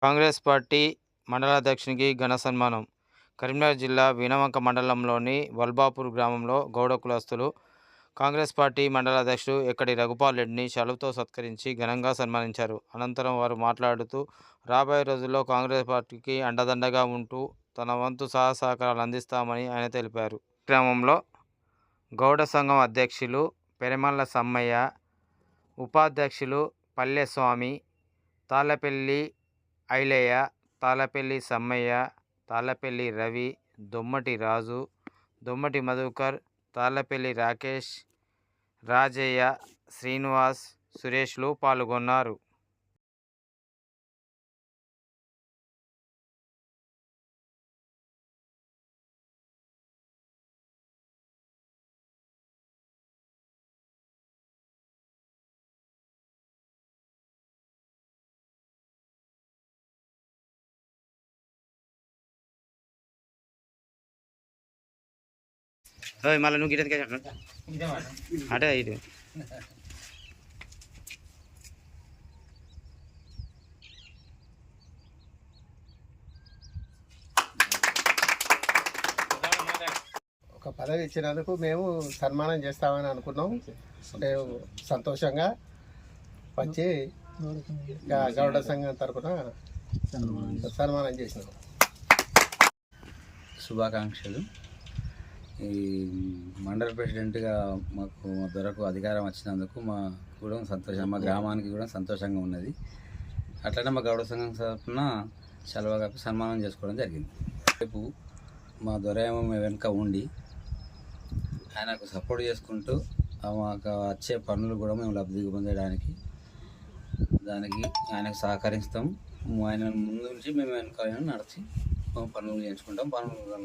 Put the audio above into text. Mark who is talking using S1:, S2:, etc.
S1: Congress party మండలాధ్యక్షునికి ఘన సన్మానం. కరీంనగర్ జిల్లా వీణవంక మండలంలోని వల్బాపూర్ గ్రామంలో గౌడ కులస్తులు కాంగ్రెస్ పార్టీ మండలాధ్యక్షుడు ఎక్కడి రఘుపాల్ రెడ్డిని శాలువాతో సత్కరించి ఘనంగా సన్మానించారు. అనంతరం వారు మాట్లాడుతూ రాబోయే రోజుల్లో కాంగ్రెస్ పార్టీకి అండదండగా ఉంటూ తన వంతు సహకారాలు అందిస్తామని ఆయన తెలిపారు. గ్రామంలో గౌడ సంఘం అధ్యక్షులు పెరమల్ల సమ్మయ్య, ఉపాధ్యక్షులు పల్లెస్వామి, తాళ్లపల్లి ఐలయ్య, తాళ్లపల్లి సమ్మయ్య, తాళ్లపల్లి రవి, దొమ్మటి రాజు, దొమ్మటి మధుకర్, తాళ్లపల్లి రాకేష్, రాజయ్య, శ్రీనివాస్, సురేష్లు పాల్గొన్నారు. మళ్ళీ నువ్వు గిటెత్తుకే అటే ఇటు
S2: ఒక పదవి ఇచ్చినందుకు మేము సన్మానం చేస్తామని అనుకున్నాం. మేము సంతోషంగా వచ్చి గౌడ సంఘం తరఫున సన్మానం చేసినాం.
S3: శుభాకాంక్షలు. ఈ మండల ప్రెసిడెంట్గా మాకు దొరకు అధికారం వచ్చినందుకు మా కూడా సంతోషం, మా గ్రామానికి కూడా సంతోషంగా ఉన్నది. అట్లనే మా గౌడ సంఘం తరఫున సెలవుగా సన్మానం చేసుకోవడం జరిగింది. రేపు మా దొరేమో వెనుక ఉండి ఆయనకు సపోర్ట్ చేసుకుంటూ మాకు వచ్చే పనులు కూడా మేము లబ్ధి పొందడానికి ఆయనకు సహకరిస్తాం. ఆయన ముందు నుంచి మేము వెనుక నడిచి పనులు చేయించుకుంటాం. పనుల